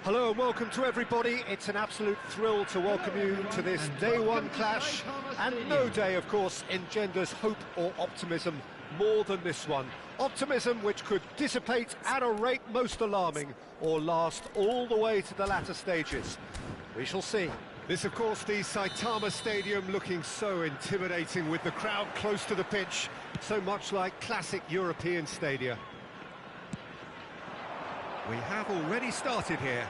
Hello and welcome to everybody. It's an absolute thrill to welcome you to this day one clash, and no day, of course, engenders hope or optimism more than this one. Optimism which could dissipate at a rate most alarming or last all the way to the latter stages. We shall see. This, of course, the Saitama Stadium looking so intimidating with the crowd close to the pitch, so much like classic European stadia. We have already started here.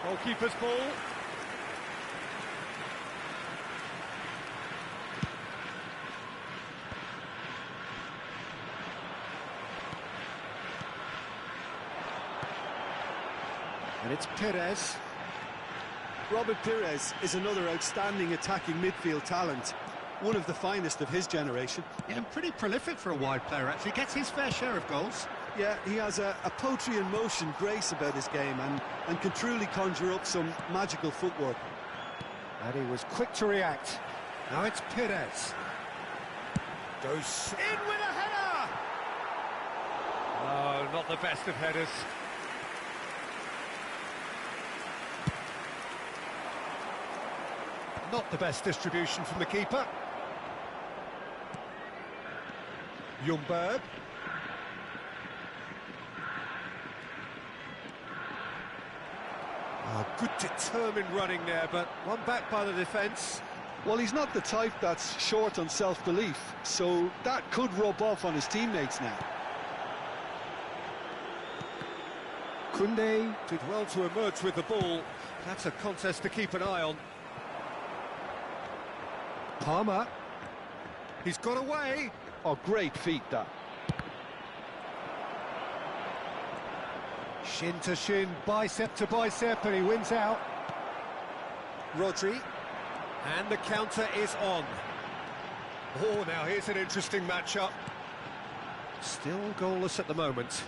Goalkeeper's ball. And it's Perez. Robert Pires is another outstanding attacking midfield talent. One of the finest of his generation. Yeah, and pretty prolific for a wide player, actually. Gets his fair share of goals. Yeah, he has a poetry in motion grace about his game and can truly conjure up some magical footwork. And he was quick to react. Now it's Perez. Goes in with a header! Oh, not the best of headers. Not the best distribution from the keeper. Ljungberg. Oh, good determined running there, but one back by the defence. Well, he's not the type that's short on self-belief, so that could rub off on his teammates now. Koundé did well to emerge with the ball. That's a contest to keep an eye on. Palmer. He's got away. Oh, great feat, that. Shin to shin, bicep to bicep, and he wins out. Rodri. And the counter is on. Oh, now here's an interesting matchup. Still goalless at the moment.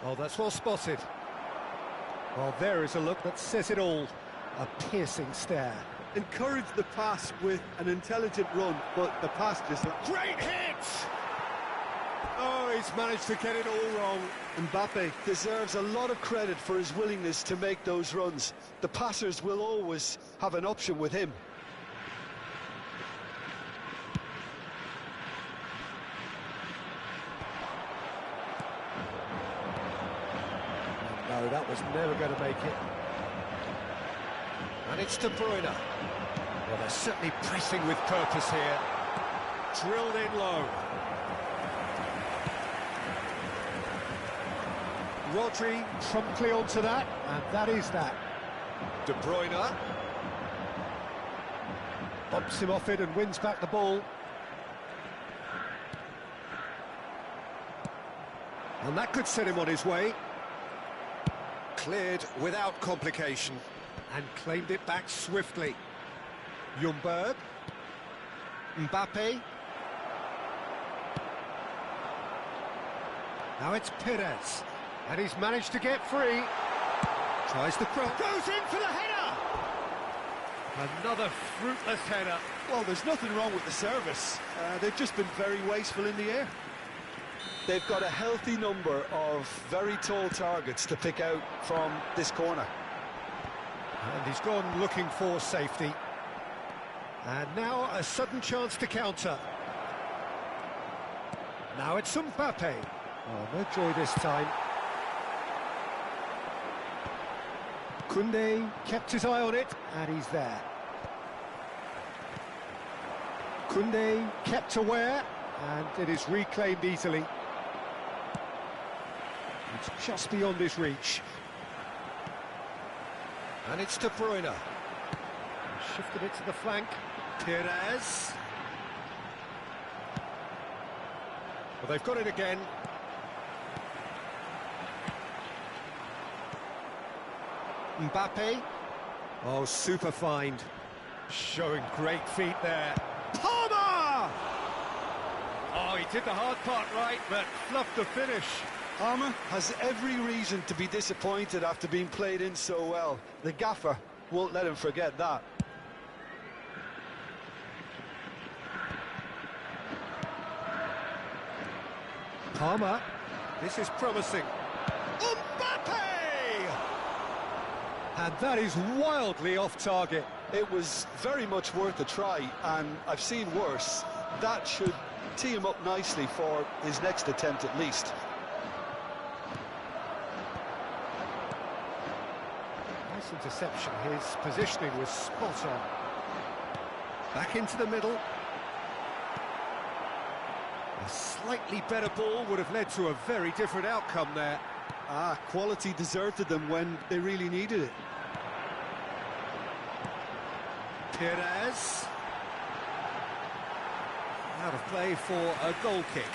Oh, that's well spotted. Well, there is a look that says it all. A piercing stare. Encourage the pass with an intelligent run, but the pass just... Great hit! Oh, he's managed to get it all wrong. Mbappe deserves a lot of credit for his willingness to make those runs. The passers will always have an option with him. No, that was never going to make it. And it's De Bruyne. Well, they're certainly pressing with purpose here. Drilled in low. Rodri promptly onto that, and that is that. De Bruyne bumps him off it and wins back the ball. And that could set him on his way. Cleared without complication. And claimed it back swiftly. Ljungberg. Mbappe. Now it's Perez. And he's managed to get free. Tries the cross. Goes in for the header! Another fruitless header. Well, there's nothing wrong with the service. They've just been very wasteful in the air. They've got a healthy number of very tall targets to pick out from this corner. And he's gone looking for safety. And now a sudden chance to counter. Now it's Mbappe. Oh, no joy this time. Koundé kept his eye on it, and he's there. Koundé kept aware, and it is reclaimed easily. It's just beyond his reach. And it's De Bruyne. Shifted it to the flank. Perez. Well, they've got it again. Mbappe. Oh, super find. Showing great feet there. Palmer! Oh, he did the hard part right, but fluffed the finish. Palmer has every reason to be disappointed after being played in so well. The gaffer won't let him forget that. Palmer. This is promising. Mbappe! And that is wildly off target. It was very much worth a try, and I've seen worse. That should tee him up nicely for his next attempt at least. Nice interception. His positioning was spot on. Back into the middle. A slightly better ball would have led to a very different outcome there. Quality deserted them when they really needed it. Perez. Out of play for a goal kick.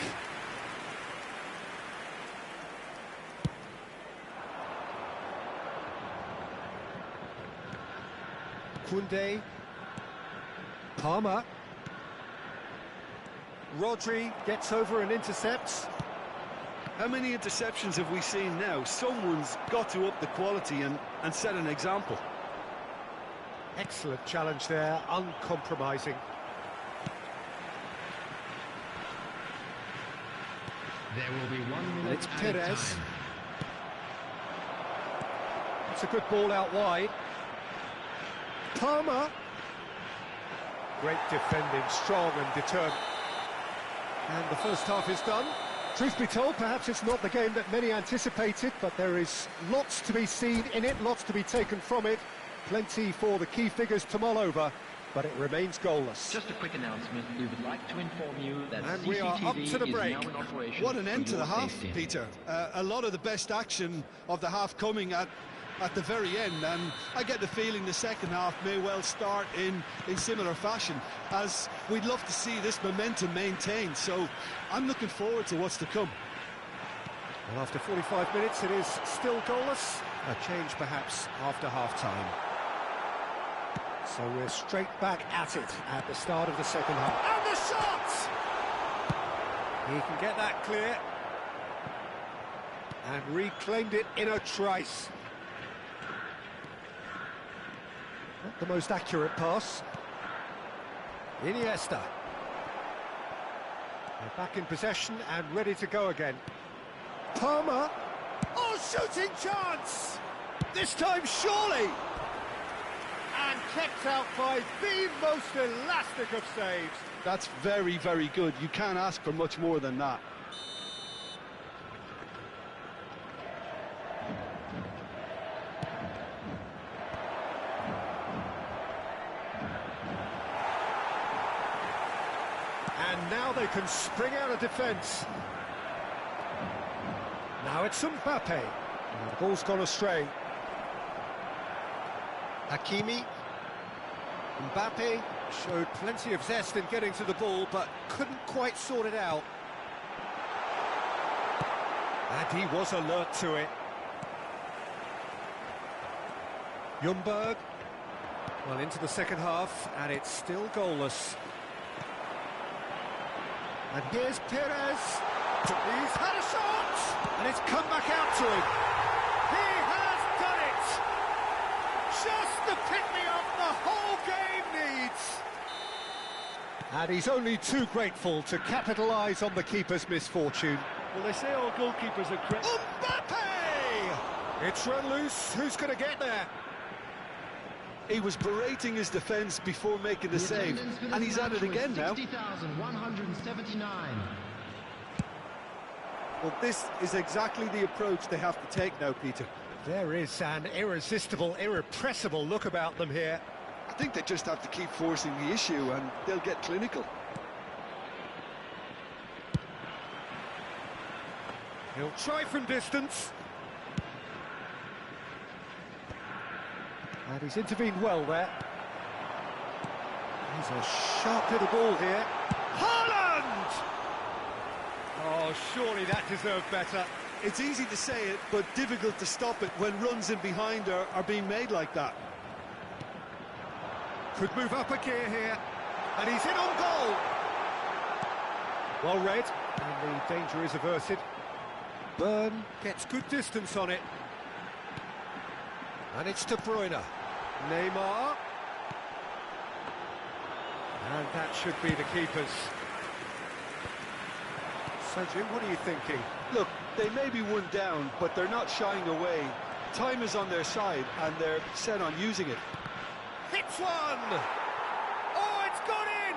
Koundé. Palmer. Rodri gets over and intercepts. How many interceptions have we seen now? Someone's got to up the quality and set an example. Excellent challenge there, uncompromising. There will be 1 minute. It's Perez. It's a good ball out wide. Palmer. Great defending, strong and determined. And the first half is done. Truth be told, perhaps it's not the game that many anticipated, but there is lots to be seen in it, lots to be taken from it. Plenty for the key figures to mull over, but it remains goalless. Just a quick announcement. We would like to inform you that And CCTV we are up to the break. is now in operation. What an end for to the your half, safety. Peter. A lot of the best action of the half coming at the very end, and I get the feeling the second half may well start in similar fashion, as we'd love to see this momentum maintained, so I'm looking forward to what's to come. Well, after 45 minutes, it is still goalless. A change, perhaps, after half-time. So we're straight back at it at the start of the second half. And the shot! He can get that clear. And reclaimed it in a trice. Not the most accurate pass. Iniesta. They're back in possession and ready to go again. Palmer. Oh, shooting chance! This time, surely! And kept out by the most elastic of saves. That's very, very good. You can't ask for much more than that. And now they can spring out of defence. Now it's Mbappe. And the ball's gone astray. Hakimi. Mbappe showed plenty of zest in getting to the ball, but couldn't quite sort it out. And he was alert to it. Ljungberg. Well, into the second half, and it's still goalless. And here's Perez. He's had a shot! And it's come back out to him. He has done it! Just the pick-me-up the whole game needs! And he's only too grateful to capitalise on the keeper's misfortune. Well, they say all goalkeepers are great. Mbappe! It's run loose. Who's going to get there? He was berating his defence before making the save, and he's at it again now. 60,179. Well, this is exactly the approach they have to take now, Peter. There is an irresistible, irrepressible look about them here. I think they just have to keep forcing the issue, and they'll get clinical. He'll try from distance. And he's intervened well there. He's a sharp little ball here. Haaland! Oh, surely that deserved better. It's easy to say it, but difficult to stop it when runs in behind are being made like that. Could move up a gear here. And he's in on goal. Well read, and the danger is averted. Byrne gets good distance on it. And it's De Bruyne. Neymar. And that should be the keeper's. So, Jim, what are you thinking? Look, they may be one down, but they're not shying away. Time is on their side, and they're set on using it. Hits one! Oh, it's gone in!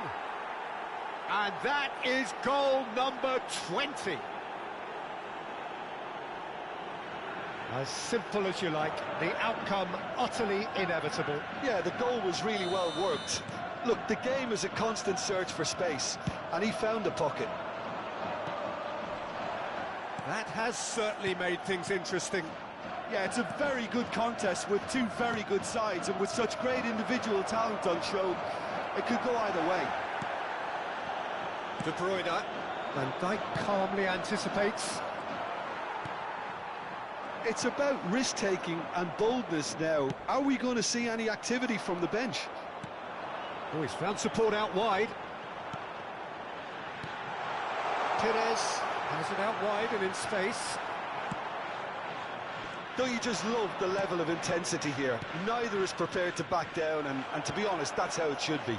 And that is goal number 20. As simple as you like, the outcome utterly inevitable. Yeah, the goal was really well worked. Look, the game is a constant search for space, and he found a pocket. That has certainly made things interesting. Yeah, it's a very good contest with two very good sides, and with such great individual talent on show, it could go either way. De Bruyne. Van Dijk calmly anticipates. It's about risk-taking and boldness now. Are we going to see any activity from the bench? Oh, he's found support out wide. Pires has it out wide and in space. Don't you just love the level of intensity here? Neither is prepared to back down, and to be honest, that's how it should be.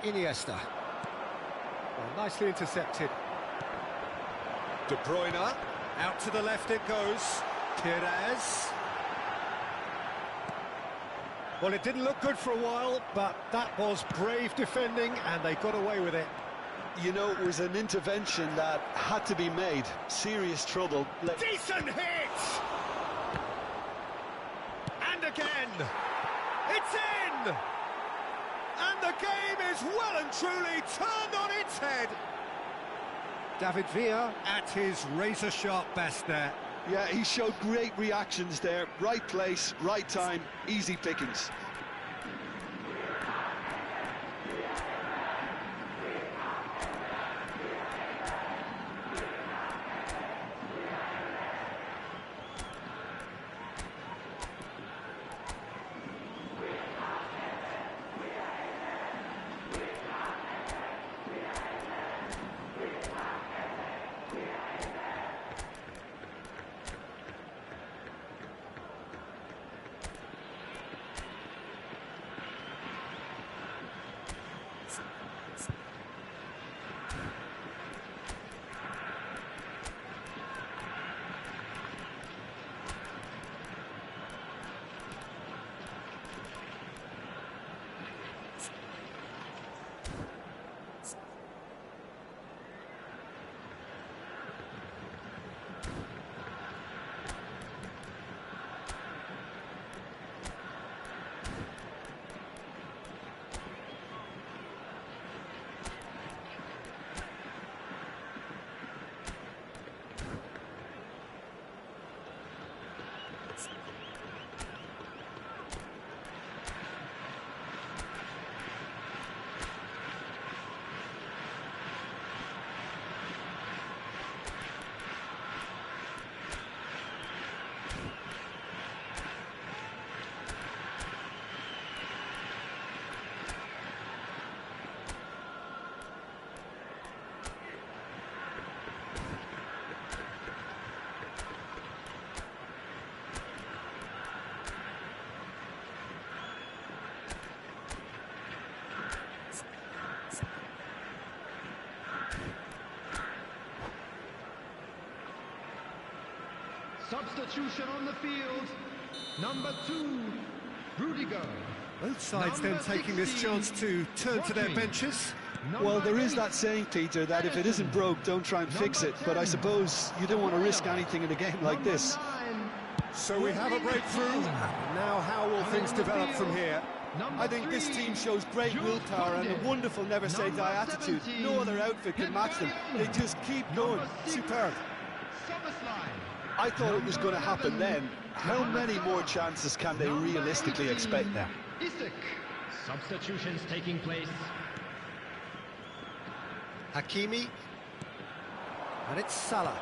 Iniesta. Well, nicely intercepted. De Bruyne. Out to the left it goes. Pires. Well, it didn't look good for a while, but that was brave defending, and they got away with it. You know, it was an intervention that had to be made. Serious trouble. Decent hit! And again! It's in! And the game is well and truly turned on its head. David Villa at his razor-sharp best there. Yeah, he showed great reactions there. Right place, right time, easy pickings. Substitution on the field. Number 2, Rudiger. Both sides then taking this chance to turn to their benches. Well, there is that saying, Peter, that if it isn't broke, don't try and fix it. But I suppose you don't want to risk anything in a game like this. So we have a breakthrough. Now how will things develop from here? I think this team shows great willpower and a wonderful never-say-die attitude. No other outfit can match them. They just keep going. Superb. I thought it was going to happen then. How many more chances can they realistically expect now? Substitutions taking place. Hakimi. And it's Salah.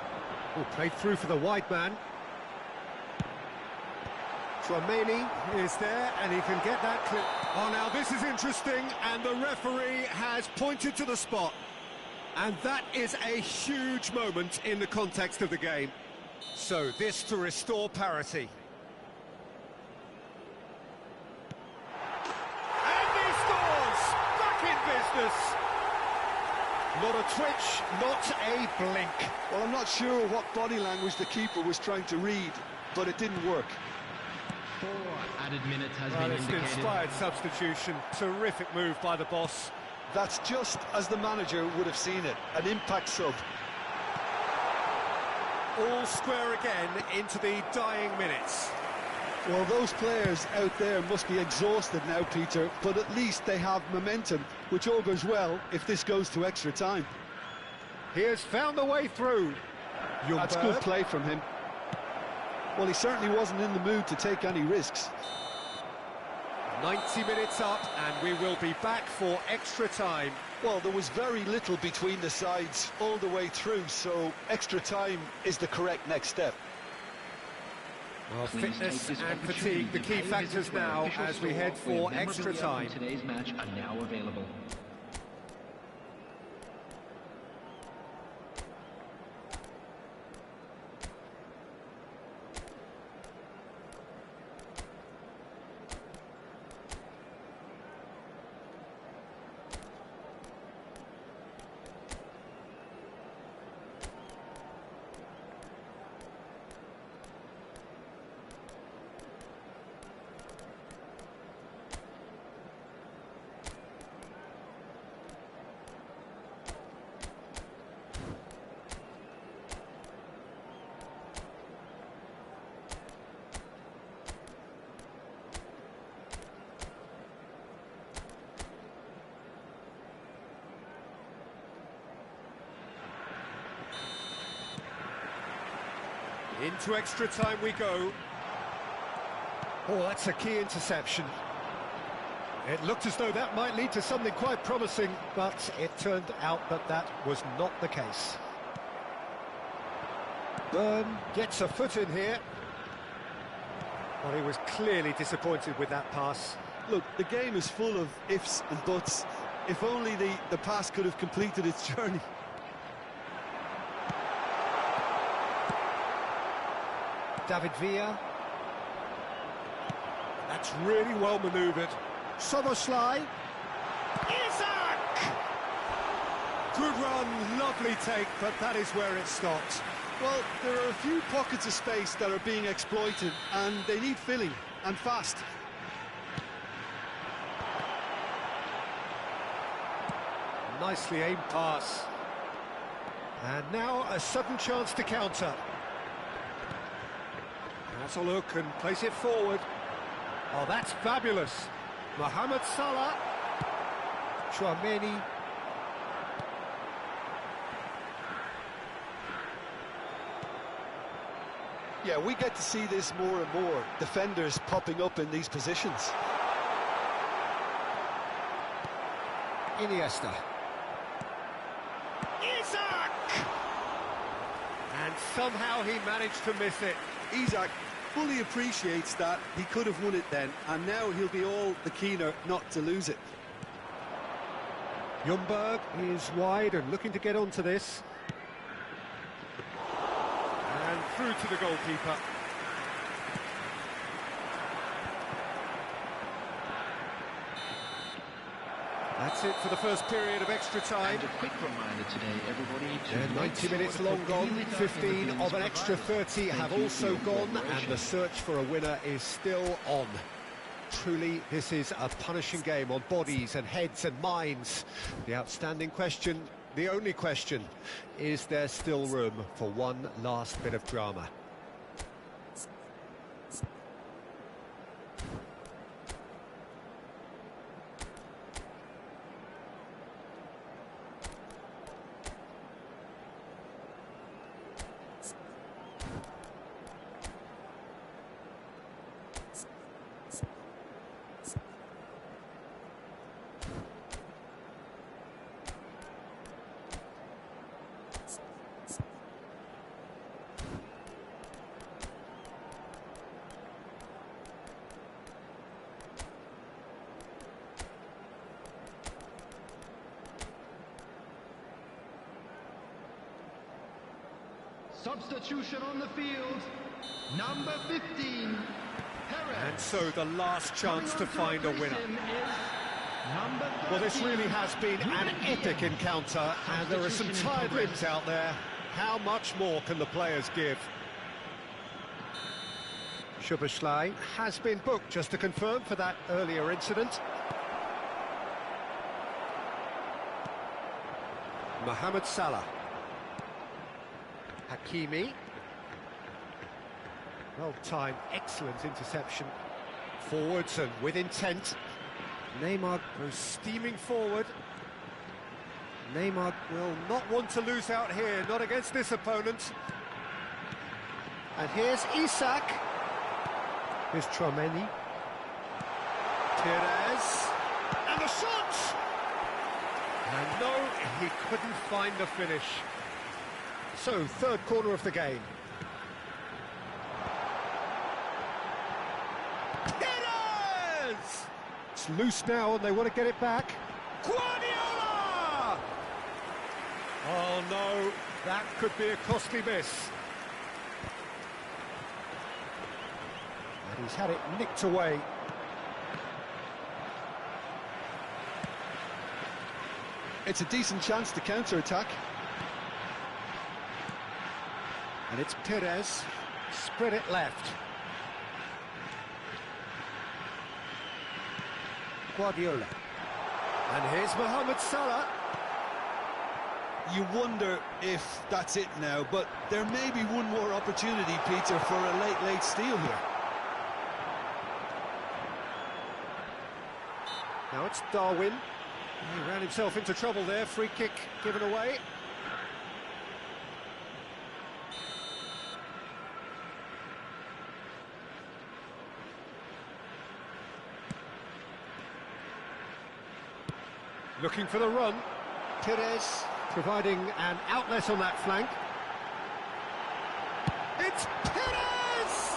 Oh, played through for the wide man. Chouameni is there, and he can get that clip. Oh, now this is interesting, and the referee has pointed to the spot. And that is a huge moment in the context of the game. So, this to restore parity. And he scores! Not a twitch, not a blink. Well, I'm not sure what body language the keeper was trying to read, but it didn't work. 4 added minutes has Well, been it's an indicated. inspired substitution. Terrific move by the boss. That's just as the manager would have seen it, an impact sub. All square again into the dying minutes. Well, those players out there must be exhausted now, Peter, but at least they have momentum, which augurs well if this goes to extra time. He has found the way through. That's good play from him. Well, he certainly wasn't in the mood to take any risks. 90 minutes up, and we will be back for extra time. Well, there was very little between the sides all the way through, so extra time is the correct next step. Well, fitness and fatigue, the key factors now as we head for extra time. Today's match are now available. Into extra time we go. Oh, that's a key interception. It looked as though that might lead to something quite promising, but it turned out that that was not the case. Byrne gets a foot in here. Well, he was clearly disappointed with that pass. Look, the game is full of ifs and buts. If only the pass could have completed its journey. David Villa. That's really well manoeuvred. Soboslai. Isaac! Good run, lovely take, but that is where it stopped. Well, there are a few pockets of space that are being exploited, and they need filling, and fast. Nicely aimed pass. And now a sudden chance to counter. Has a look and place it forward. Oh, that's fabulous. Mohamed Salah. Chouameni. Yeah, we get to see this more and more. Defenders popping up in these positions. Iniesta. Isaac! And somehow he managed to miss it. Isaac fully appreciates that he could have won it then, and now he'll be all the keener not to lose it. Ljungberg is wide and looking to get onto this. And through to the goalkeeper. That's it for the first period of extra time. And a quick reminder today, everybody, And 90 minutes long gone, 15 of an extra 30 have also gone, and the search for a winner is still on. Truly, this is a punishing game on bodies and heads and minds. The outstanding question, the only question, is there still room for one last bit of drama? Substitution on the field, number 15, Perez. And so the last chance to find a winner. Number Well, this 13. really has been an epic encounter, and there are some tired limbs out there. How much more can the players give? Szoboszlai has been booked, just to confirm, for that earlier incident. Mohamed Salah. Hakimi. Well-timed, excellent interception. Forwards and with intent. Neymar goes steaming forward. Neymar will not want to lose out here, not against this opponent. And here's Isak. Here's Tchouaméni. Pires. And the shot! And no, he couldn't find the finish. So, third corner of the game. Pires! It's loose now and they want to get it back. Guardiola! Oh no, that could be a costly miss. And he's had it nicked away. It's a decent chance to counter-attack. And it's Pires, spread it left. Guardiola. And here's Mohamed Salah. You wonder if that's it now, but there may be one more opportunity, Peter, for a late steal here. Now it's Darwin. He ran himself into trouble there, free kick given away. Looking for the run. Pires providing an outlet on that flank. It's Pires!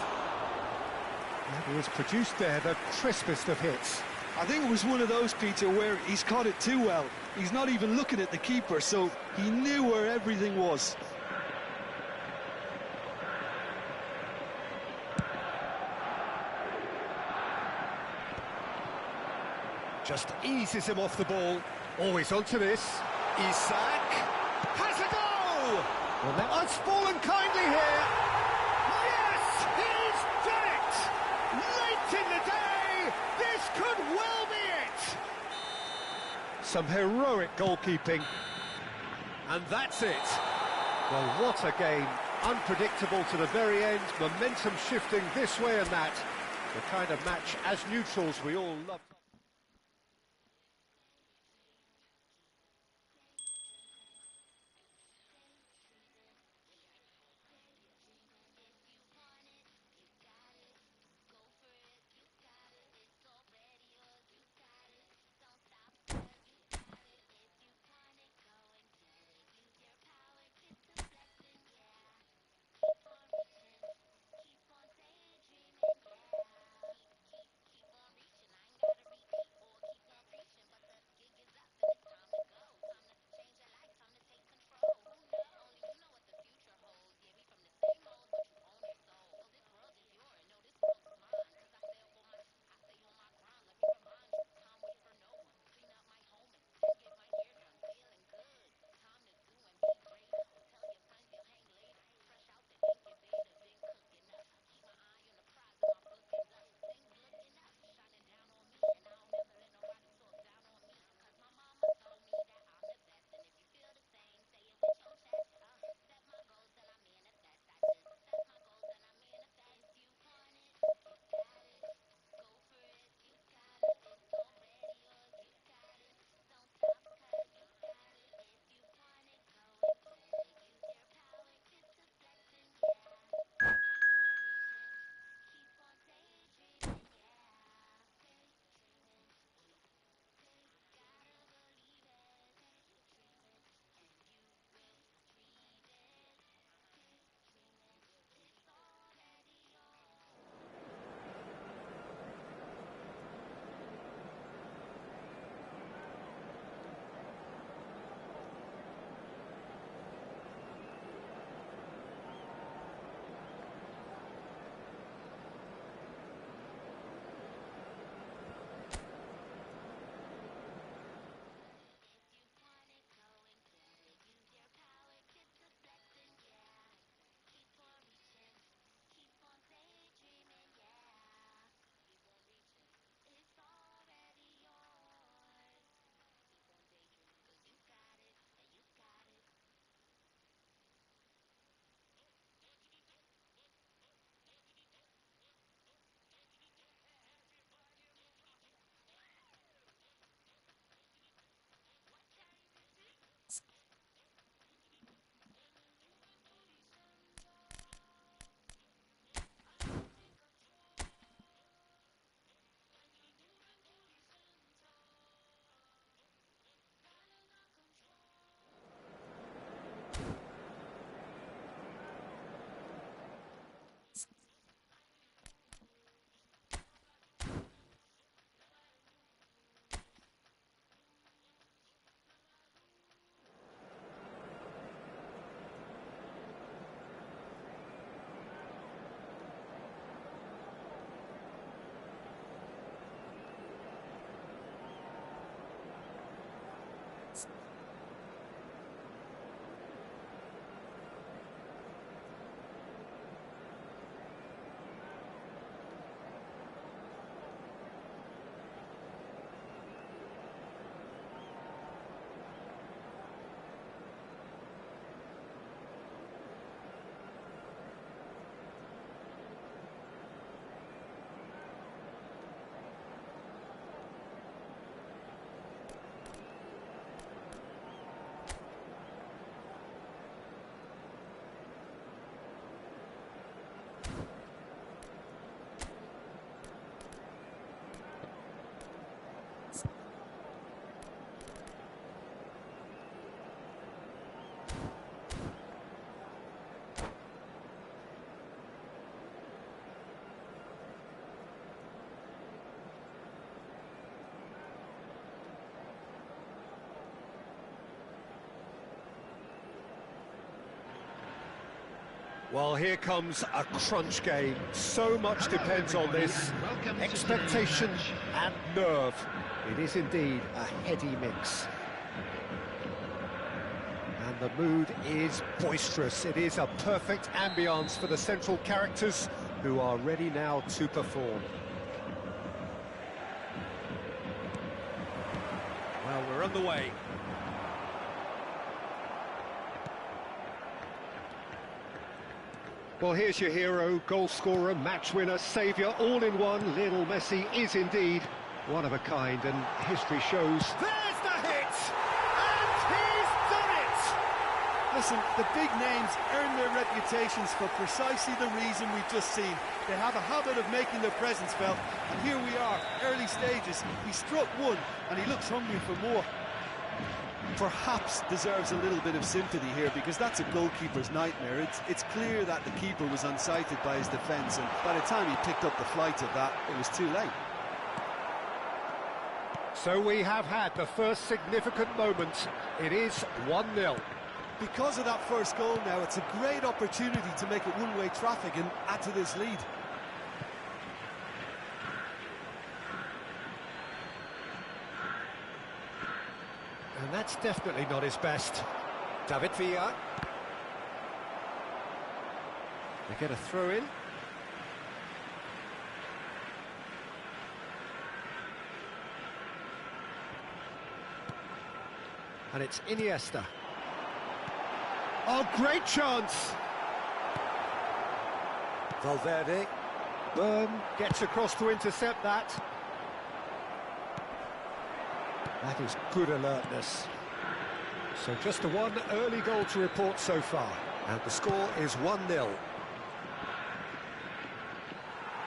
And he has produced there the crispest of hits. I think it was one of those, Peter, where he's caught it too well. He's not even looking at the keeper, so he knew where everything was. Just eases him off the ball. Always onto this. Isak has a goal! Well, that has fallen kindly here. Yes, he's done it! Late in the day, this could well be it! Some heroic goalkeeping. And that's it. Well, what a game. Unpredictable to the very end. Momentum shifting this way and that. The kind of match, as neutrals, we all love. Well, here comes a crunch game. So much depends on this. Expectation and nerve. It is indeed a heady mix. And the mood is boisterous. It is a perfect ambience for the central characters who are ready now to perform. Well, we're underway. Well, here's your hero, goal scorer, match winner, saviour, all in one. Lionel Messi is indeed one of a kind, and history shows. There's the hit! And he's done it! Listen, the big names earn their reputations for precisely the reason we've just seen. They have a habit of making their presence felt, and here we are, early stages. He struck one, and he looks hungry for more. Perhaps deserves a little bit of sympathy here, because that's a goalkeeper's nightmare. It's clear that the keeper was unsighted by his defence, and by the time he picked up the flight of that, it was too late. So we have had the first significant moment. It is 1-0. Because of that first goal now, it's a great opportunity to make it one-way traffic and add to this lead. And that's definitely not his best. David Villa. They get a throw in. And it's Iniesta. Oh, great chance! Valverde. Byrne gets across to intercept that. That is good alertness. So just one early goal to report so far. And the score is 1-0.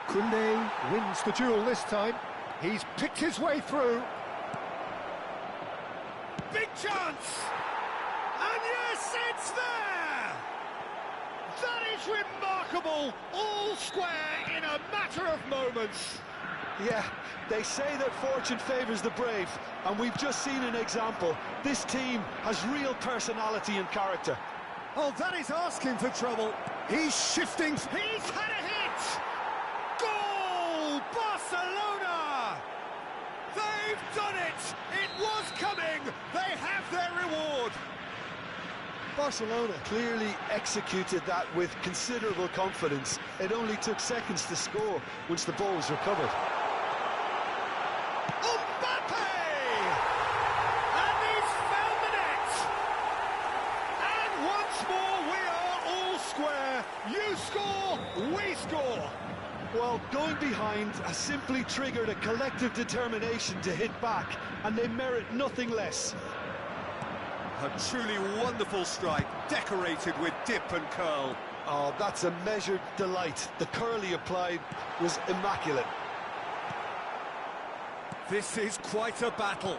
Koundé wins the duel this time. He's picked his way through. Big chance! And yes, it's there! That is remarkable! All square in a matter of moments. Yeah, they say that fortune favours the brave, and we've just seen an example. This team has real personality and character. Oh, that is asking for trouble. He's shifting. He's had a hit! Goal! Barcelona! They've done it! It was coming! They have their reward! Barcelona clearly executed that with considerable confidence. It only took seconds to score once the ball was recovered. And he's found the net! And once more we are all square. You score, we score. Well, going behind has simply triggered a collective determination to hit back, and they merit nothing less. A truly wonderful strike, decorated with dip and curl. Oh, that's a measured delight. The curl he applied was immaculate. This is quite a battle.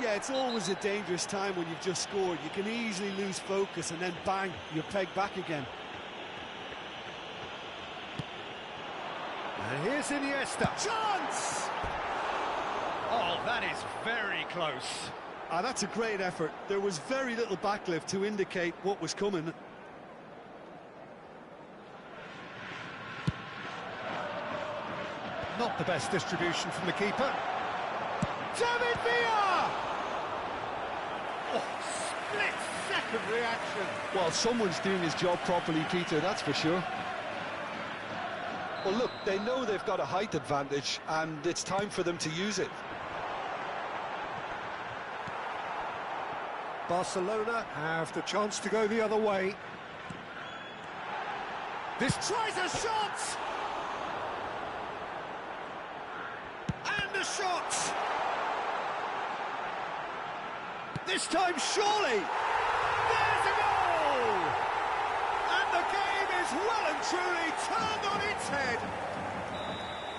Yeah, it's always a dangerous time when you've just scored. You can easily lose focus and then bang, you're pegged back again. And here's Iniesta. Chance! Oh, that is very close. Ah, that's a great effort. There was very little backlift to indicate what was coming. Not the best distribution from the keeper. David Villa! Oh, split-second reaction. Well, someone's doing his job properly, Peter, that's for sure. Well, look, they know they've got a height advantage, and it's time for them to use it. Barcelona have the chance to go the other way. This tries a shot! And a shot! This time, surely! There's a goal! And the game is well and truly turned on its head.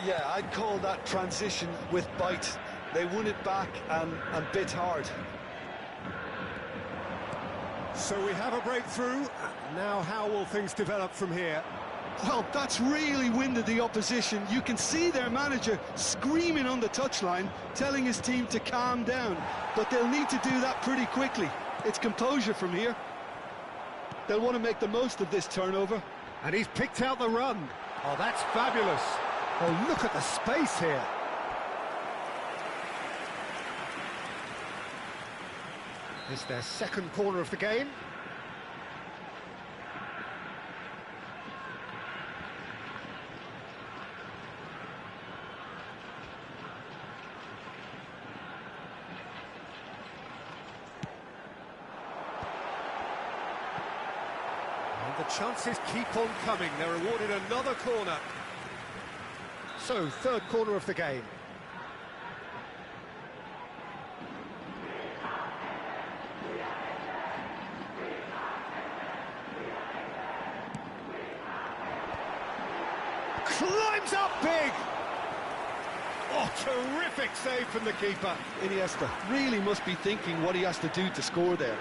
Yeah, I'd call that transition with bite. They won it back and bit hard. So we have a breakthrough. Now how will things develop from here? Well, that's really winded the opposition. You can see their manager screaming on the touchline, telling his team to calm down. But they'll need to do that pretty quickly. It's composure from here. They'll want to make the most of this turnover. And he's picked out the run. Oh, that's fabulous. Oh, look at the space here. It's their second corner of the game. And the chances keep on coming. They're awarded another corner. So, third corner of the game. Climbs up big! Oh, terrific save from the keeper. Iniesta really must be thinking what he has to do to score there.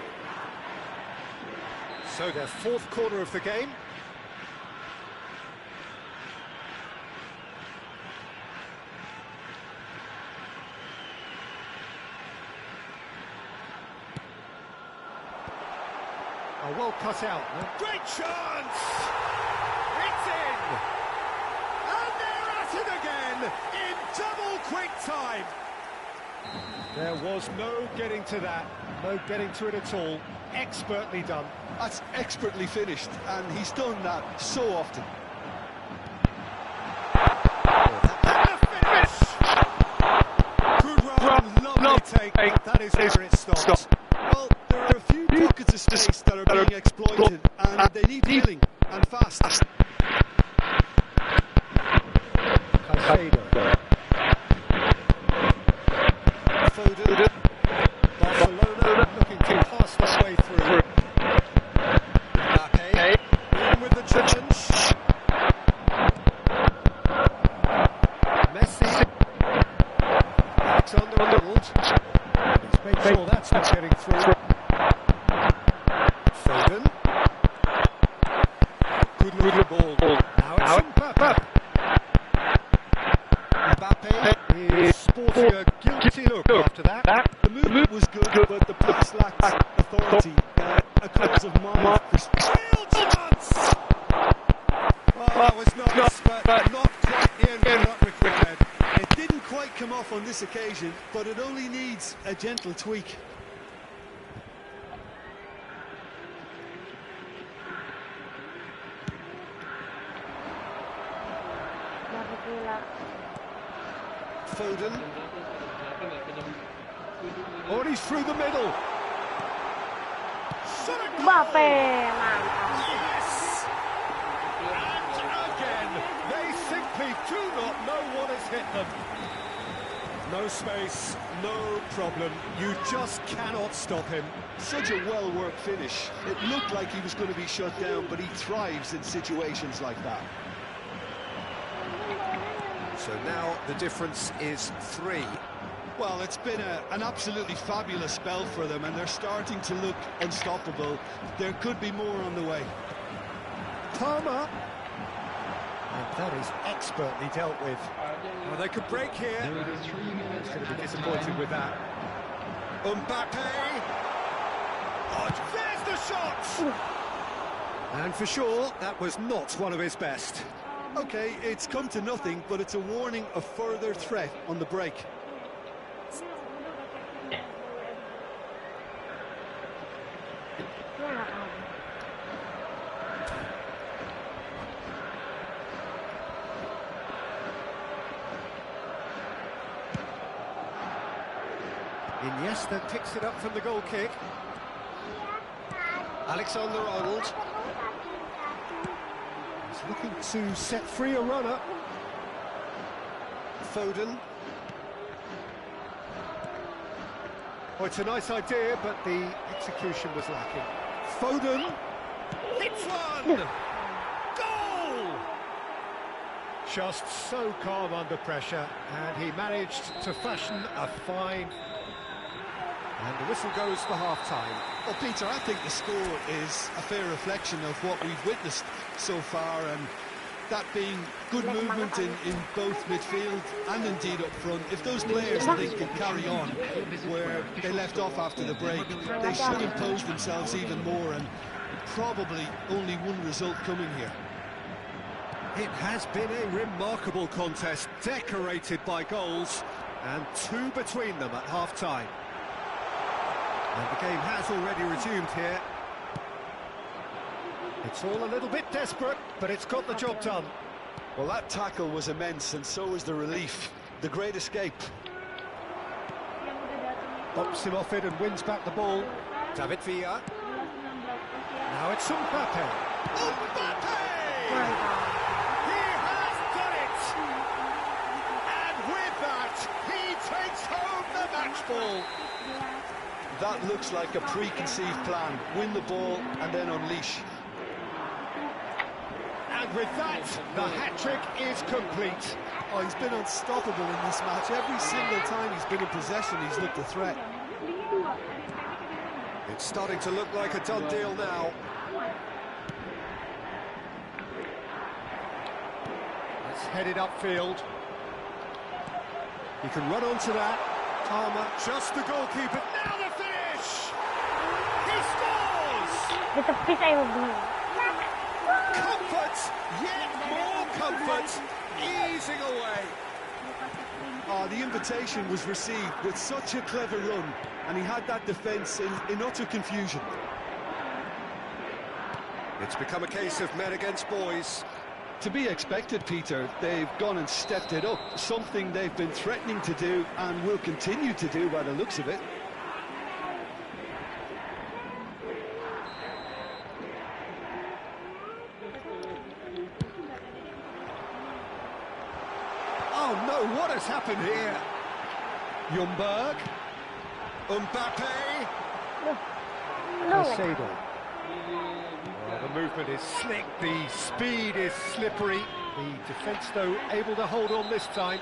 So their fourth corner of the game. Oh, well cut out. Great chance! It's in! And they're at it again in double quick time. There was no getting to that, no getting to it at all. Expertly done. That's expertly finished, and he's done that so often. And the finish! Good run, lovely take, but that is where it stops. Well, there are a few pockets of space that are being exploited, and they need filling, and fast. Foden. Barcelona looking to pass their way through. Mbappe in with the challenge. Messi. Alexander-Arnold. Let's make sure that's not getting through. Foden. Good looking ball. Now it's Mbappe. Mbappe is sporting a guilty look after that. The movement was good, but the pass lacked authority. A cause of mind. Real chance! Well, that was nice, but not quite the end product required. It didn't quite come off on this occasion, but it only needs a gentle tweak. Foden. Oh, and he's through the middle. Mbappe, mantap. Yes! And again, they simply do not know what has hit them. No space, no problem. You just cannot stop him. Such a well-worked finish. It looked like he was going to be shut down, but he thrives in situations like that. So now the difference is 3. Well, it's been an absolutely fabulous spell for them, and they're starting to look unstoppable. There could be more on the way. Palmer. And that is expertly dealt with. Well, they could break here. He's going to be disappointed with that. Mbappe. Oh, there's the shot! And for sure, that was not one of his best. Okay, it's come to nothing, but it's a warning of further threat on the break. Iniesta picks it up from the goal kick. Alexander-Arnold. He's looking to set free a runner. Foden. Oh, it's a nice idea, but the execution was lacking. Foden. Hits one! Goal! Just so calm under pressure, and he managed to fashion a fine. And the whistle goes for half-time. Well, Peter, I think the score is a fair reflection of what we've witnessed so far, and that being good movement in both midfield and indeed up front. If those players, I think, can carry on where they left off after the break, they should impose themselves even more, and probably only one result coming here. It has been a remarkable contest, decorated by goals, and 2 between them at half-time. And the game has already resumed here. It's all a little bit desperate, but it's got the job done. Well, that tackle was immense, and so was the relief. The great escape. Bops him off it and wins back the ball. David Villa. Now it's Mbappe. Mbappe! He has done it! And with that, he takes home the match ball. That looks like a preconceived plan. Win the ball and then unleash. And with that, the hat-trick is complete. Oh, he's been unstoppable in this match. Every single time he's been in possession, he's looked a threat. It's starting to look like a done deal now. Let's head it upfield. He can run onto that. Palmer, just the goalkeeper. Now the finish! He scores! Comfort, yet more comfort, easing away. Oh, the invitation was received with such a clever run, and he had that defence in utter confusion. It's become a case of men against boys. To be expected, Peter. They've gone and stepped it up, something they've been threatening to do and will continue to do by the looks of it. Oh no, what has happened here? Ljungberg. Mbappe. Caicedo. Well, the movement is slick, the speed is slippery. The defence, though, able to hold on this time.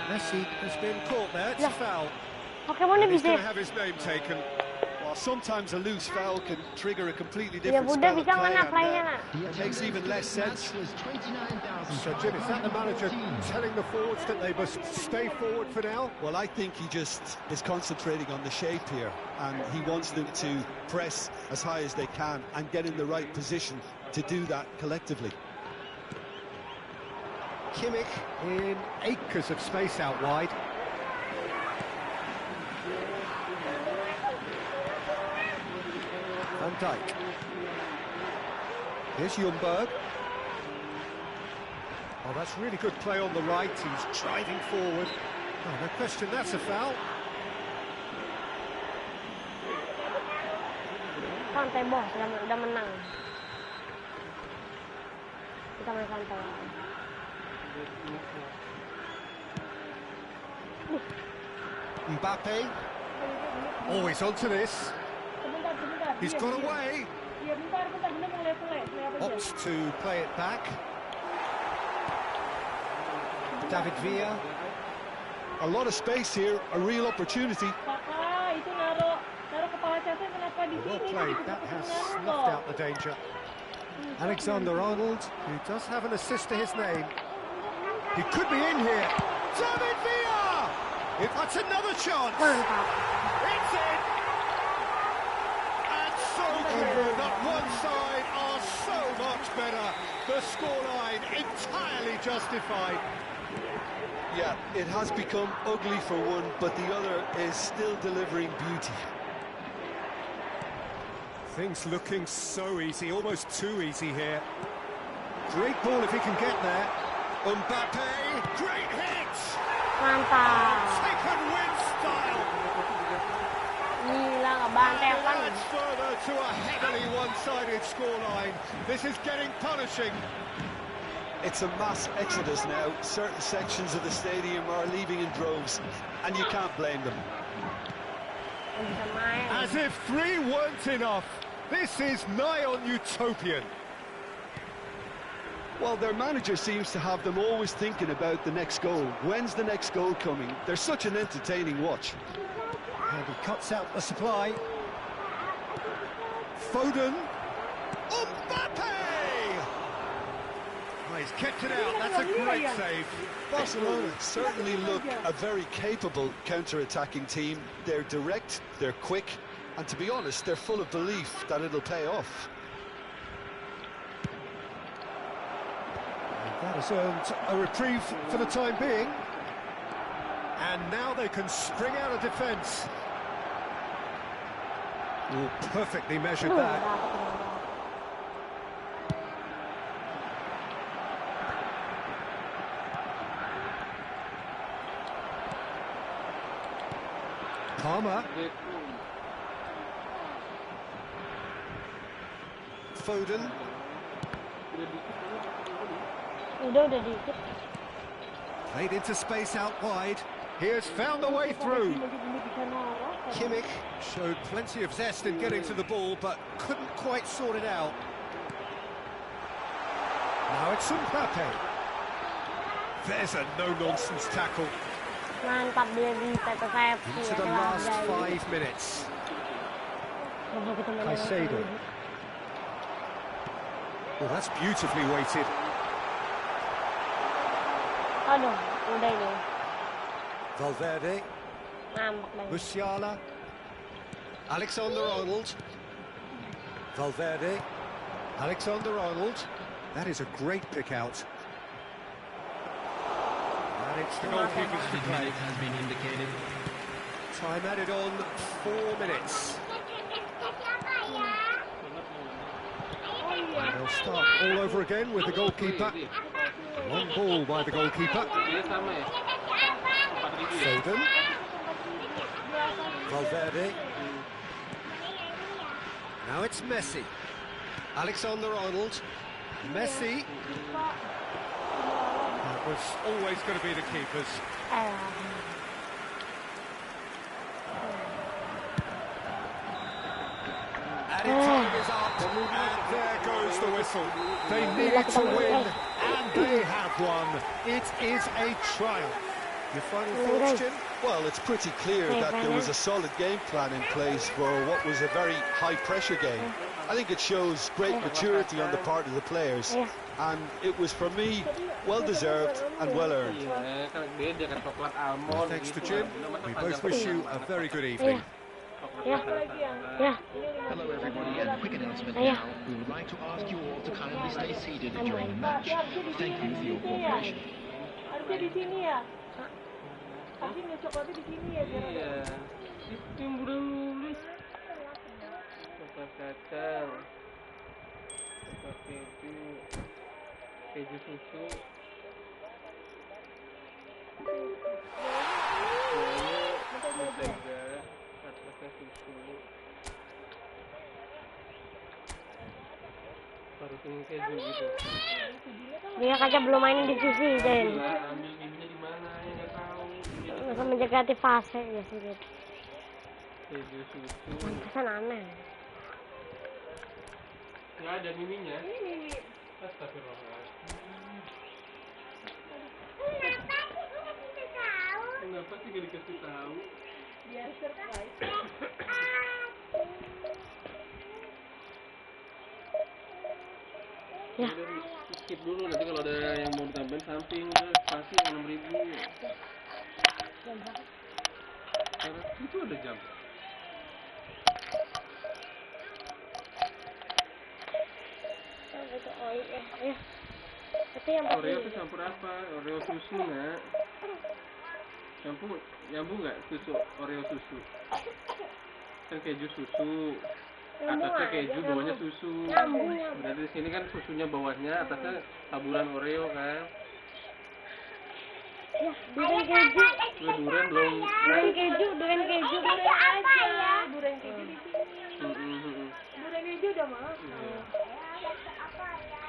Messi has been caught there, it's a foul. And he's going to have his name taken. Well, sometimes a loose foul can trigger a completely different spell of play, and it makes even less sense. So, Jim, is that the manager telling the forwards that they must stay forward for now? Well, I think he just is concentrating on the shape here, and he wants them to press as high as they can and get in the right position to do that collectively. Kimmich in acres of space out wide. Van Dijk. Here's Ljungberg. Oh, that's really good play on the right. He's driving forward. Oh, no question, that's a foul. Santai bos, udah menang. Kita main santai. Mbappe. Oh, he's onto this. He's got away. Opts to play it back. David Villa. A lot of space here, a real opportunity. Well played, that has snuffed out the danger. Alexander-Arnold, who does have an assist to his name. He could be in here. David Villa! That's another chance. It's in. And so clear that one side are so much better. The scoreline entirely justified. Yeah, it has become ugly for one, but the other is still delivering beauty. Things looking so easy, almost too easy here. Great ball if he can get there. Mbappe, great hit! Mantap. Taken with style. Gila, ngebantai kan. Adds further to a heavily one-sided scoreline. This is getting punishing. It's a mass exodus now. Certain sections of the stadium are leaving in droves, and you can't blame them. As if 3 weren't enough. This is nigh on utopian. Well, their manager seems to have them always thinking about the next goal. When's the next goal coming? They're such an entertaining watch. And he cuts out the supply. Foden. Mbappe! Oh, he's kept it out. That's a great save. Barcelona certainly look a very capable counter-attacking team. They're direct, they're quick, and to be honest, they're full of belief that it'll pay off. That has earned a reprieve for the time being. And now they can spring out of defence. Oh, perfectly measured that. Palmer. Foden. Udah dikit. Played into space out wide. He has found a way through. Kimmich showed plenty of zest in getting to the ball, but couldn't quite sort it out. Now it's Mbappe. There's a no-nonsense tackle. Mantap dia bisa persepsi. Into the last 5 minutes. Caicedo. Well, that's beautifully weighted. Aduh, udah ini. Valverde. Ngambek lagi. Musiala. Alexander-Arnold. Valverde. Alexander-Arnold. That is a great pick out. And it's the goalkeeper's to play. Has been indicated. Time added on 4 minutes. And they'll start all over again with the goalkeeper. Long ball by the goalkeeper. Foden. Valverde. Now it's Messi. Alexander-Arnold. Messi. That was always going to be the keepers. Added time is up, and there goes the whistle. They needed to win, and they have won. It is a triumph. Your final thoughts, Jim? Well, it's pretty clear that there was a solid game plan in place for what was a very high-pressure game. I think it shows great maturity on the part of the players, and it was, for me, well-deserved and well-earned. Well, thanks to Jim. We both wish you a very good evening. Hello everybody, and a quick announcement now. We would like to ask you all to kindly stay seated during the match. Thank you for your cooperation. Harusnya di sini ya. Tapi nggak coklatnya di sini ya. Iya. Yang udah lulus. Coklat kacang. Coklat keju. Keju susu. Mentega. Atasnya susu. Harus ini keju gitu. Dia kaca belum main di sisi, Jen. Ambil ininya di mana ya nggak tahu. Masa menjaga fase ya sih gitu. Keju susu. Pantesan aneh. Nggak ada miminya. Astagfirullahaladzim. Kenapa sih gak dikasih tahu? Biar surprise. Ya. Skip dulu, nanti kalau ada yang mau ditambahin samping terus pasti 6.000. Karena itu ada jam. Itu yang Oreo itu campur apa? Oreo susu nggak? Nyambung nggak susu Oreo susu? Kan keju susu, atasnya keju, bawahnya susu. Berarti di sini kan susunya bawahnya, atasnya taburan Oreo kan? Ya, durian keju. Durian belum. Durian keju aja. Durian keju di sini. Durian keju udah mahal.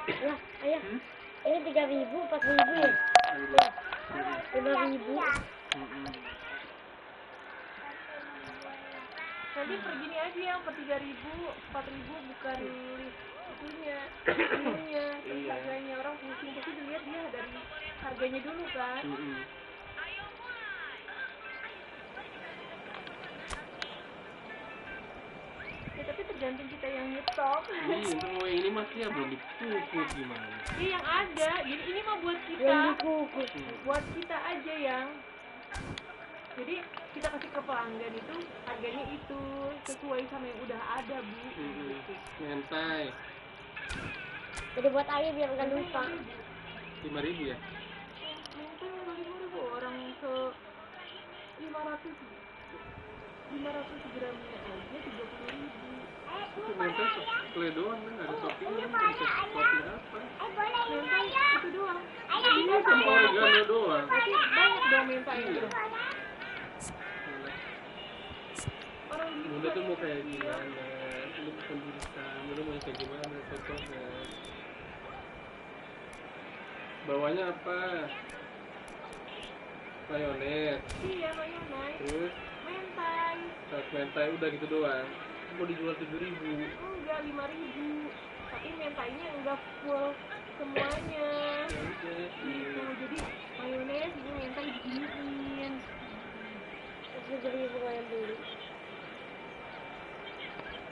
Ya, ayah. Ini 3.000, 4.000 ya? 5.000. Nanti pergini aja yang per 3.000, 4.000 bukan list itunya, ininya, terus harganya orang pusing pasti dilihat dia dari harganya dulu kan. Ya tapi tergantung kita yang nyetok. Ini masih ya belum dikukus gimana? Iya yang ada, jadi ini mah buat kita. Yang dikukus. Buat kita aja yang. Jadi kita kasih ke pelanggan itu harganya itu sesuai sama yang udah ada bu. Nyantai. Jadi buat ayah biar nggak lupa. 5.000 ya? Minta 5.000 orang ke 500 gramnya aja 30.000. Itu minta sekle doang kan, ada shopping kan, bisa shopping apa? Minta itu doang. Iya, sama oregano doang. Tapi banyak dong minta itu. Iya. Orang Bunda tuh mau kayak gimana? Lu bukan jurusan, lu mau kayak gimana? Contohnya. Bawahnya apa? Mayones. Iya, mayones. Terus Mentai. saus mentai udah gitu doang. Mau dijual 7.000. Enggak, 5.000. Tapi mentainya enggak full semuanya. Ya udah, Gitu. Jadi mayones ini mentai diginiin. 7.000 yang beli.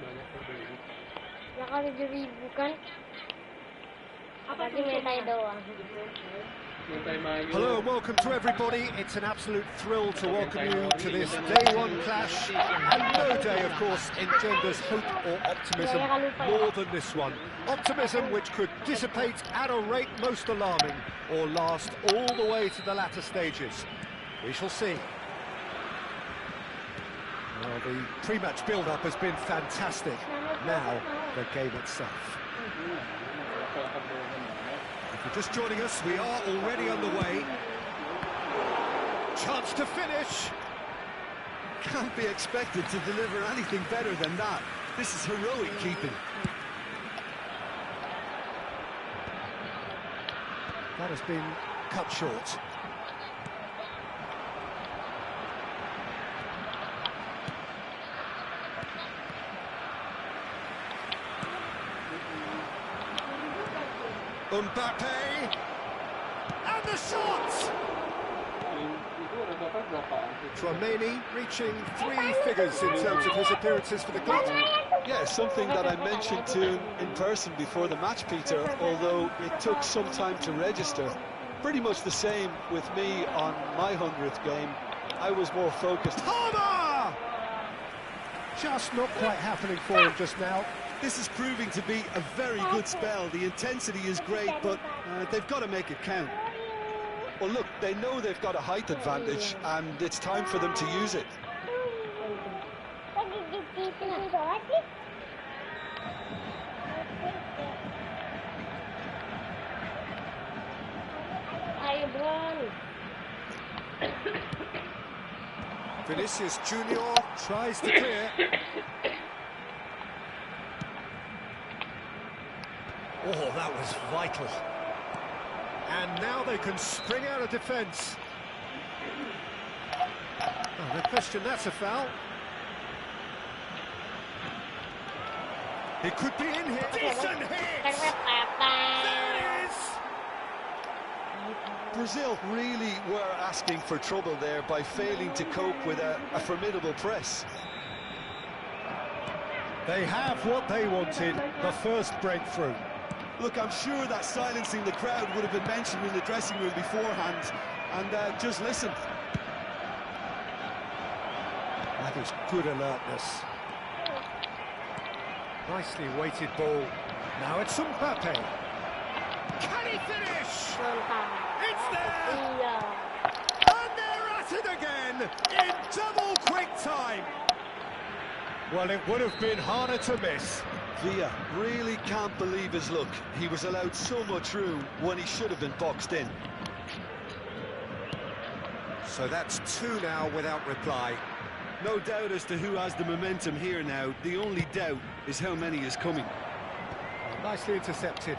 banyak yang beli. Ya kalau 7.000 kan. Apa Tadi mentai doang. Mentai mayo. Hello and welcome to everybody. It's an absolute thrill to welcome you to this day one clash. And no day, of course, engenders hope or optimism more than this one. Optimism which could dissipate at a rate most alarming or last all the way to the latter stages. We shall see. Well, the pre-match build-up has been fantastic. Now, the game itself. If you're just joining us, we are already underway. Chance to finish. Can't be expected to deliver anything better than that. This is heroic keeping. That has been cut short. Mbappe, and the shot! Itu rata-rata berapaan sih? Tchouaméni reaching 3 figures in terms of his appearances for the club. Yeah, something that I mentioned to him in person before the match, Peter, although it took some time to register. Pretty much the same with me on my 100th game. I was more focused. Palmer! Just not quite happening for him just now. This is proving to be a very good spell. The intensity is great, but they've got to make it count. Well, look, they know they've got a height advantage, and it's time for them to use it. Vinicius Junior tries to clear. Oh, that was vital. And now they can spring out of defence. Oh, no question, that's a foul. It could be in here. Decent hit! There it is! Brazil really were asking for trouble there by failing to cope with a formidable press. They have what they wanted, the first breakthrough. Look, I'm sure that silencing the crowd would have been mentioned in the dressing room beforehand. And just listen. That is good alertness. Nicely weighted ball. Now it's Mbappe. Can he finish? It's there! And they're at it again in double quick time. Well, it would have been harder to miss. Villa really can't believe his luck. He was allowed so much room when he should have been boxed in. So that's 2 now without reply. No doubt as to who has the momentum here now. The only doubt is how many is coming. Well, nicely intercepted.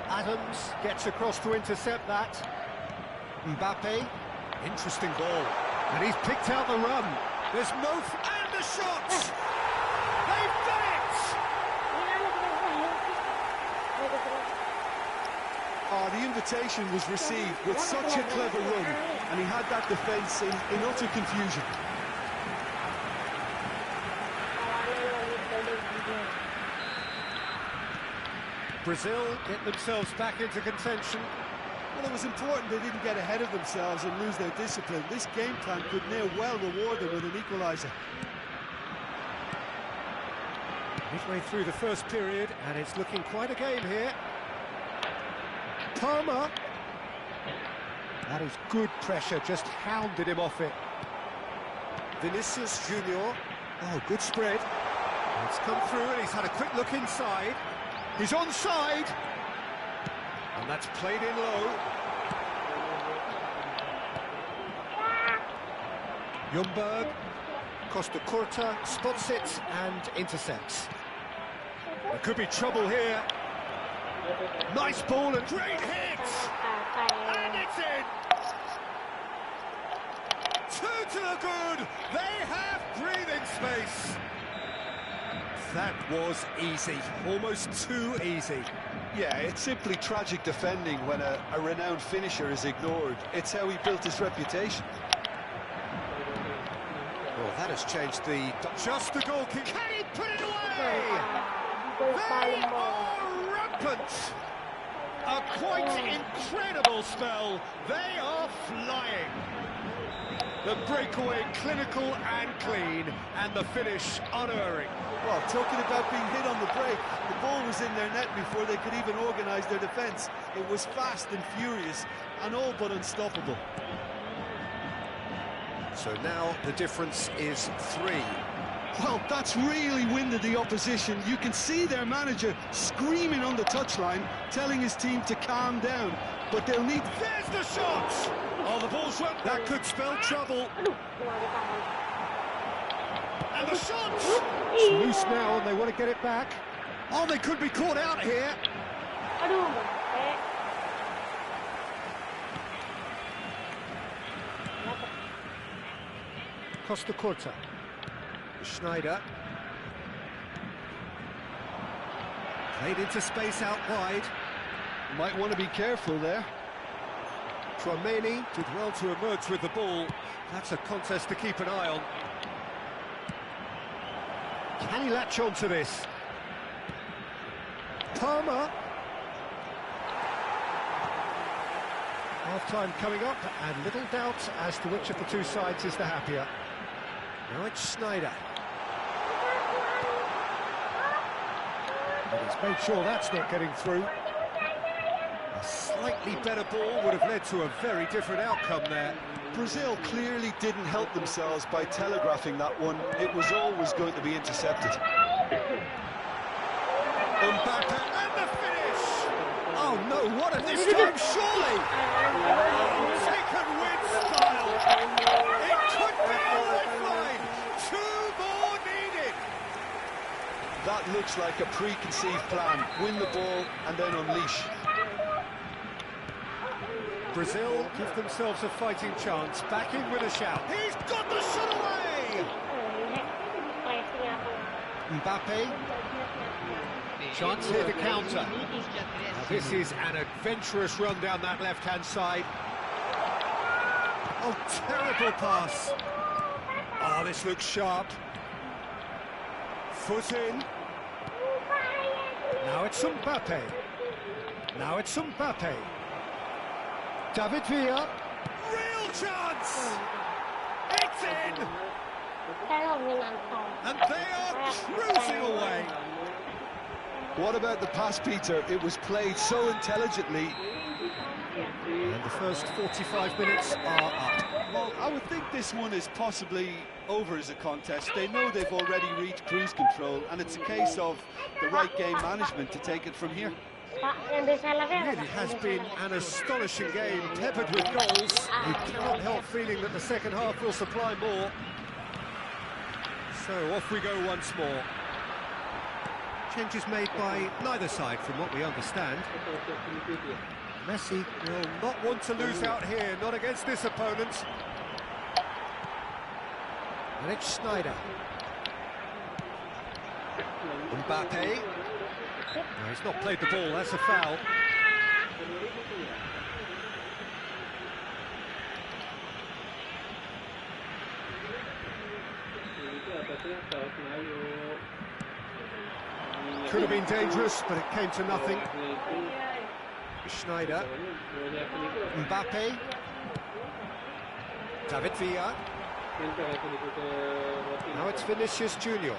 Adams gets across to intercept that. Mbappe, interesting ball. And he's picked out the run. There's no... and the shots! They've done it! Oh, the invitation was received with such a clever run, and he had that defence in utter confusion. Brazil get themselves back into contention. Well, it was important they didn't get ahead of themselves and lose their discipline. This game plan could now well reward them with an equaliser. Midway through the first period, and it's looking quite a game here. Palmer. That is good pressure, just hounded him off it. Vinicius Junior. Oh, good spread. It's come through and he's had a quick look inside. He's onside. And that's played in low. Ljungberg. Costa Curta spots it and intercepts. There could be trouble here. Nice ball and great hit! And it's in! Two to the good! They have breathing space! That was easy, almost too easy. Yeah, it's simply tragic defending when a renowned finisher is ignored. It's how he built his reputation. Well, that has changed the... Just the goalkeeper. Can he put it away? They are rampant! A quite incredible spell. They are flying. The breakaway clinical and clean, and the finish unerring. Well, talking about being hit on the break, the ball was in their net before they could even organise their defence. It was fast and furious, and all but unstoppable. So now the difference is 3. Well, that's really winded the opposition. You can see their manager screaming on the touchline, telling his team to calm down. But they'll need... There's the shot! Oh, the ball's run. That could spell trouble. And the shot! It's loose now and they want to get it back. Oh, they could be caught out here. Costa Curta. Schneider. Played into space out wide. Might want to be careful there. Trameni did well to emerge with the ball. That's a contest to keep an eye on. Can he latch on to this? Palmer. Half-time coming up, and little doubt as to which of the two sides is the happier. Now it's Schneider. And he's made sure that's not getting through. A slightly better ball would have led to a very different outcome there. Brazil clearly didn't help themselves by telegraphing that one. It was always going to be intercepted. Mbappe and the finish! Oh no, what at this time, surely! Taken with style! It could be a lifeline! 2 more needed! That looks like a preconceived plan. Win the ball and then unleash. Brazil give themselves a fighting chance, back in with a shout. He's got the shot away! Mbappe. Chance here to counter. Now this is an adventurous run down that left-hand side. Oh, terrible pass. Oh, this looks sharp. Foot in. Now it's Mbappe. Now it's Mbappe. David Villa. Real chance! It's in! And they are cruising away. What about the pass, Peter? It was played so intelligently. And the first 45 minutes are up. Well, I would think this one is possibly over as a contest. They know they've already reached cruise control, and it's a case of the right game management to take it from here. It really has been an astonishing game, peppered with goals. You cannot help feeling that the second half will supply more. So off we go once more. Changes made by neither side, from what we understand. Messi will not want to lose out here, not against this opponent. And it's Schneider. Mbappe. No, he's not played the ball, that's a foul. Could have been dangerous, but it came to nothing. Schneider. Mbappe. David Villa. Now it's Vinicius Junior.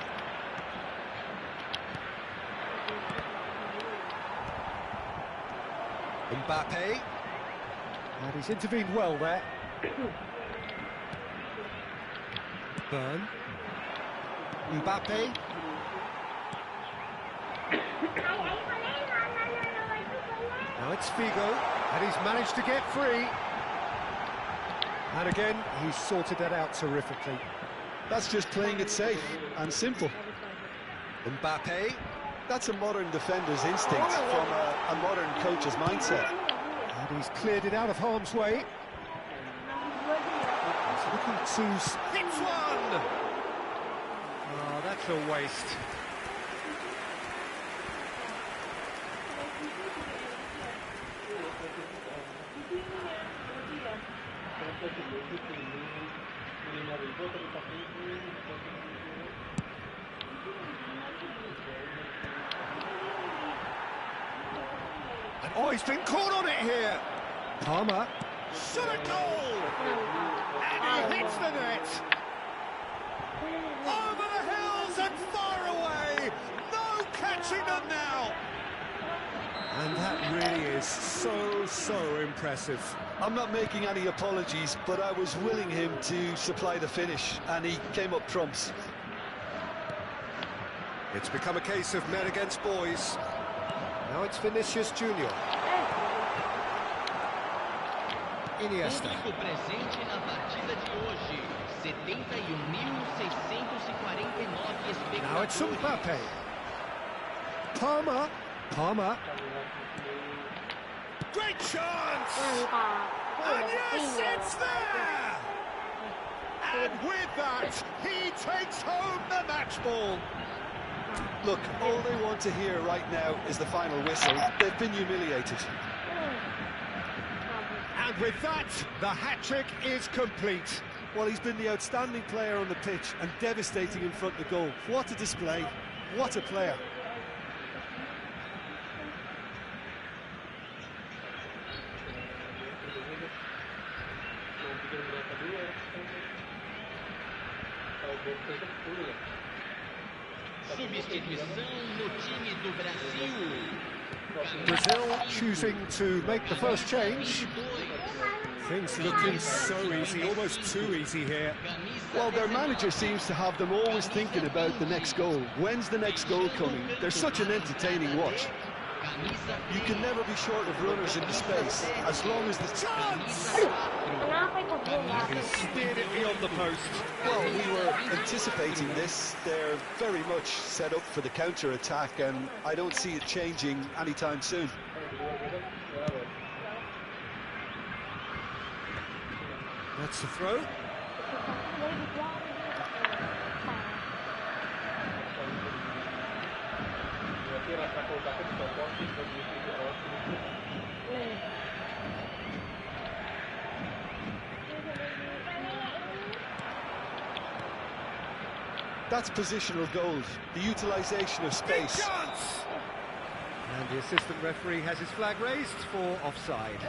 Mbappe. And he's intervened well there. Burn. Mbappe. Now it's Figo, and he's managed to get free. And again, he's sorted that out terrifically. That's just playing it safe and simple. Mbappe. That's a modern defender's instinct from a modern coach's mindset. And he's cleared it out of harm's way. He's looking to... hits one! Oh, that's a waste. And oh, he's been caught on it here. Palmer. Shot a goal! And he hits the net. Over the hills and far away. No catching them now. And that really is so impressive. I'm not making any apologies, but I was willing him to supply the finish, and he came up trumps. It's become a case of men against boys. Now it's Vinicius Junior. Iniesta. Presente na partida de hoje. 71.649 espectadores. Now it's Mbappe. Palmer. Great chance! And yes, it's there! And with that, he takes home the match ball. Look, all they want to hear right now is the final whistle. They've been humiliated. And with that, the hat-trick is complete. Well, he's been the outstanding player on the pitch and devastating in front of the goal. What a display. What a player. Substituição no time do Brasil. Brazil choosing to make the first change. Things looking so easy, almost too easy here. Well, their manager seems to have them always thinking about the next goal. When's the next goal coming? They're such an entertaining watch. You can never be short of runners into space, as long as the chance! He steered it beyond the post. Well, we were anticipating this. They're very much set up for the counter-attack, and I don't see it changing anytime soon. That's the throw. That's positional gold, the utilisation of space. Chance! And the assistant referee has his flag raised for offside.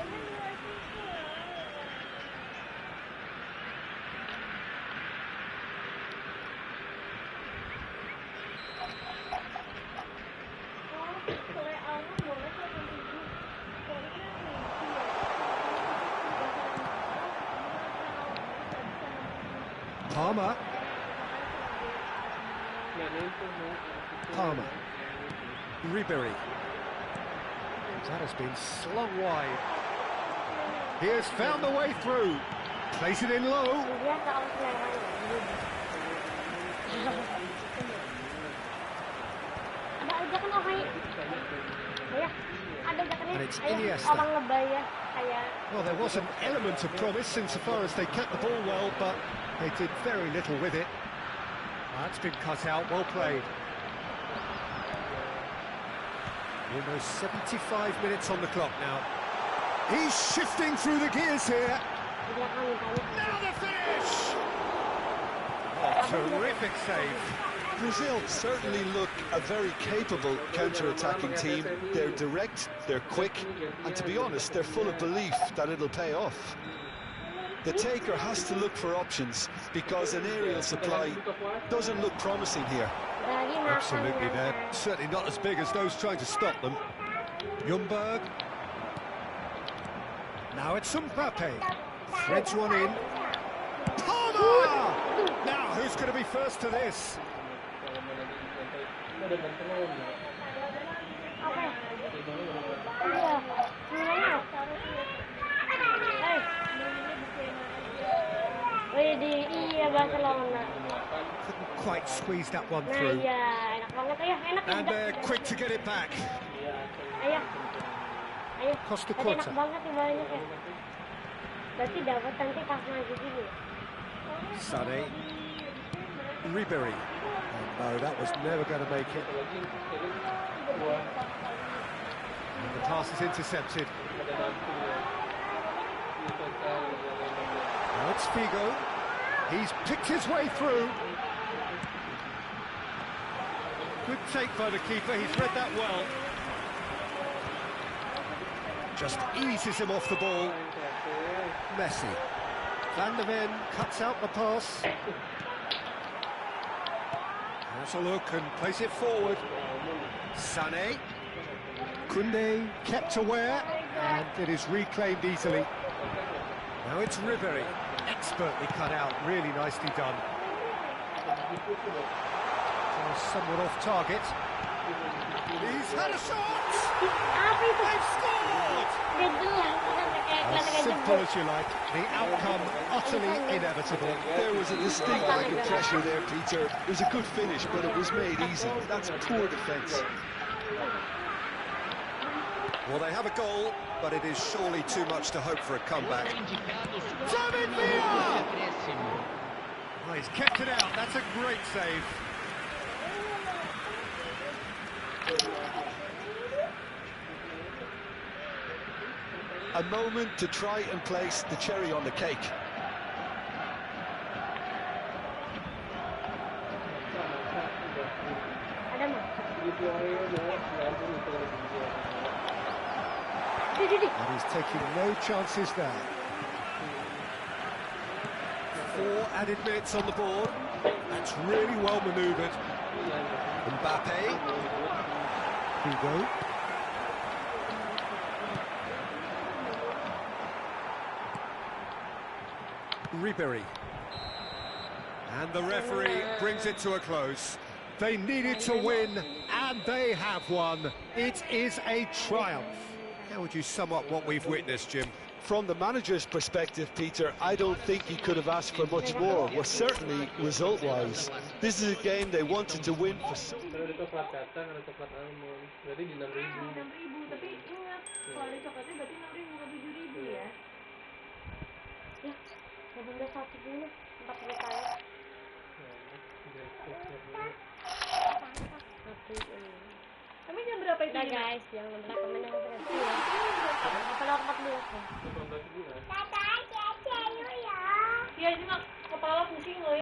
Palmer. Ribery. That has been slung wide. He has found the way through. Place it in low. And it's Iniesta. Well, there was an element of promise insofar as they kept the ball well, but they did very little with it. That's been cut out, well played. Almost 75 minutes on the clock now. He's shifting through the gears here. Now the finish! Oh, terrific save. Brazil certainly look a very capable counter-attacking team. They're direct, they're quick, and to be honest, they're full of belief that it'll pay off. The taker has to look for options because an aerial supply doesn't look promising here. Absolutely, they're certainly not as big as those trying to stop them. Ljungberg. Now it's Mbappe. Threads one in. Palmer! Now, who's going to be first to this? Couldn't quite squeeze that one through. And they're quick to get it back. Costa Curta. Sané. Ribery. No, that was never going to make it. And the pass is intercepted. Now it's Figo. He's picked his way through. Good take by the keeper, he's read that well. Just eases him off the ball. Messi. Van der Ven cuts out the pass. Has a look and plays it forward. Sané. Koundé kept aware, and it is reclaimed easily. Now it's Ribery. Expertly cut out, really nicely done. Somewhat off target. He's had a shot! They've scored! As simple as you like, the outcome utterly inevitable. There was a distinct lack of pressure there, Peter. It was a good finish, but it was made easy. That's poor defence. Well, they have a goal, but it is surely too much to hope for a comeback. David Villa! Oh, he's kept it out, that's a great save. A moment to try and place the cherry on the cake. And he's taking no chances there. 4 added minutes on the board. That's really well manoeuvred. Mbappe. Hugo. Ribery. And the referee brings it to a close. They needed to win, and they have won. It is a triumph. How would you sum up what we've witnessed, Jim? From the manager's perspective, Peter, I don't think he could have asked for much more. Well, certainly result-wise. This is a game they wanted to win for so. Ada coklat kacang, ada coklat almond. Berarti di 6.000. 6.000, tapi ingat kalau ada coklatnya berarti 6.000 ke 7.000 ya. Ya, 18.10 4 kali. Tapi jam berapa itu? Nah guys, yang rekomend yang berarti ya. Kalau 14 ya. 18 bulan. Ya, ini mah kepala pusing loh ya.